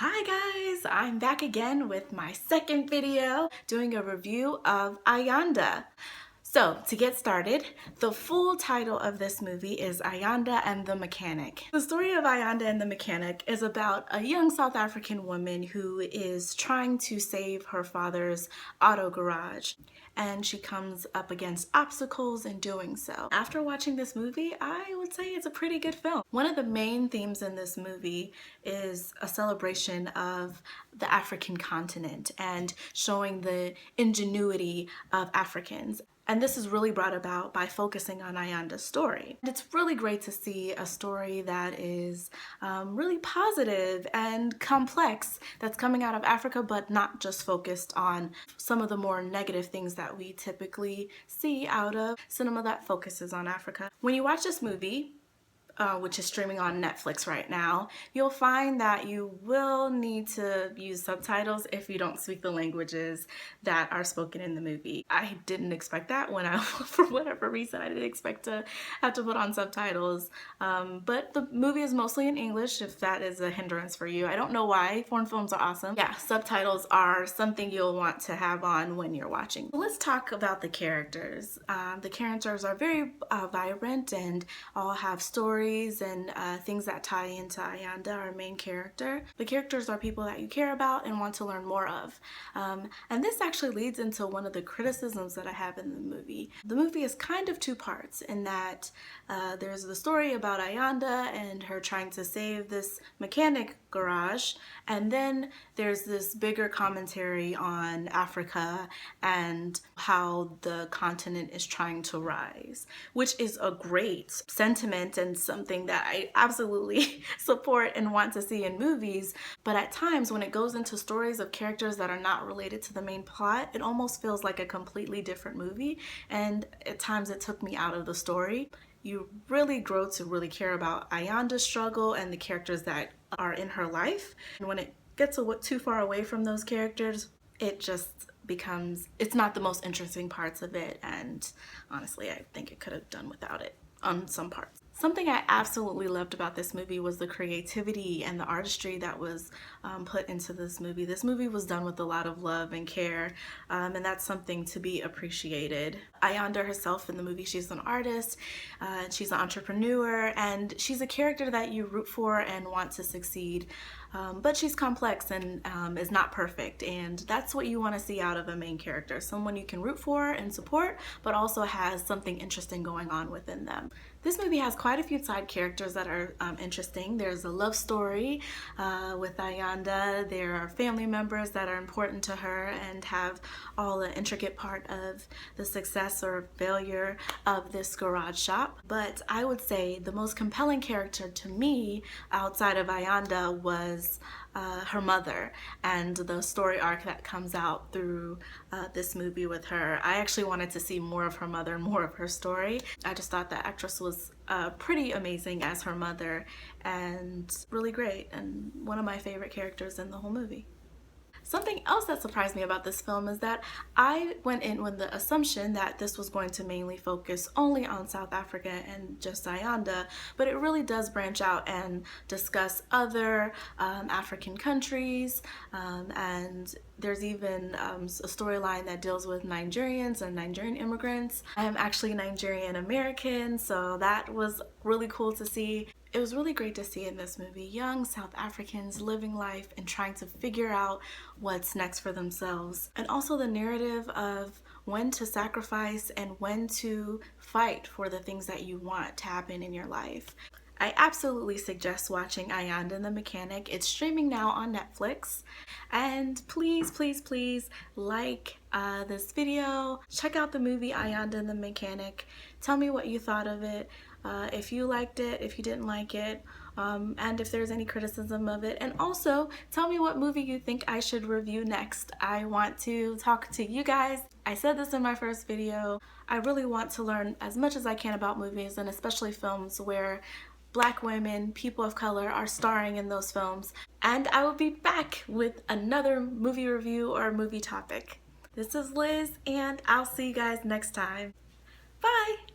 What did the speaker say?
Hi guys, I'm back again with my second video doing a review of Ayanda. So to get started, the full title of this movie is Ayanda and the Mechanic. The story of Ayanda and the Mechanic is about a young South African woman who is trying to save her father's auto garage, and she comes up against obstacles in doing so. After watching this movie, I would say it's a pretty good film. One of the main themes in this movie is a celebration of the African continent and showing the ingenuity of Africans. And this is really brought about by focusing on Ayanda's story. It's really great to see a story that is really positive and complex that's coming out of Africa, but not just focused on some of the more negative things that we typically see out of cinema that focuses on Africa. When you watch this movie, which is streaming on Netflix right now, you'll find that you will need to use subtitles if you don't speak the languages that are spoken in the movie. I didn't expect that for whatever reason, I didn't expect to have to put on subtitles. But the movie is mostly in English, if that is a hindrance for you. I don't know why. Foreign films are awesome. Yeah, subtitles are something you'll want to have on when you're watching. Let's talk about the characters. The characters are very vibrant and all have stories and things that tie into Ayanda, our main character. The characters are people that you care about and want to learn more of. And this actually leads into one of the criticisms that I have in the movie. The movie is kind of two parts in that there's the story about Ayanda and her trying to save this mechanic garage, and then there's this bigger commentary on Africa and how the continent is trying to rise, which is a great sentiment and something that I absolutely support and want to see in movies. But at times when it goes into stories of characters that are not related to the main plot, it almost feels like a completely different movie, and at times it took me out of the story. You really grow to really care about Ayanda's struggle and the characters that are in her life. And when it gets too far away from those characters, it just becomes, it's not the most interesting parts of it. And honestly, I think it could have done without it on some parts. Something I absolutely loved about this movie was the creativity and the artistry that was put into this movie. This movie was done with a lot of love and care, and that's something to be appreciated. Ayanda herself in the movie, she's an artist, she's an entrepreneur, and she's a character that you root for and want to succeed. But she's complex and is not perfect, and that's what you want to see out of a main character. Someone you can root for and support, but also has something interesting going on within them. This movie has quite a few side characters that are interesting. There's a love story with Ayanda. There are family members that are important to her and have all the intricate part of the success or failure of this garage shop. But I would say the most compelling character to me outside of Ayanda was her mother and the story arc that comes out through this movie with her. I actually wanted to see more of her mother and more of her story. I just thought the actress was pretty amazing as her mother and really great, and one of my favorite characters in the whole movie. Something else that surprised me about this film is that I went in with the assumption that this was going to mainly focus only on South Africa and just Ayanda, but it really does branch out and discuss other African countries, and there's even a storyline that deals with Nigerians and Nigerian immigrants. I am actually Nigerian American, so that was really cool to see. It was really great to see in this movie young South Africans living life and trying to figure out what's next for themselves, and also the narrative of when to sacrifice and when to fight for the things that you want to happen in your life. I absolutely suggest watching Ayanda and the Mechanic. It's streaming now on Netflix. And please, please, please like this video. Check out the movie Ayanda and the Mechanic. Tell me what you thought of it. If you liked it, if you didn't like it, and if there's any criticism of it. And also, tell me what movie you think I should review next. I want to talk to you guys. I said this in my first video. I really want to learn as much as I can about movies, and especially films where Black women, people of color are starring in those films. And I will be back with another movie review or movie topic. This is Liz, and I'll see you guys next time. Bye!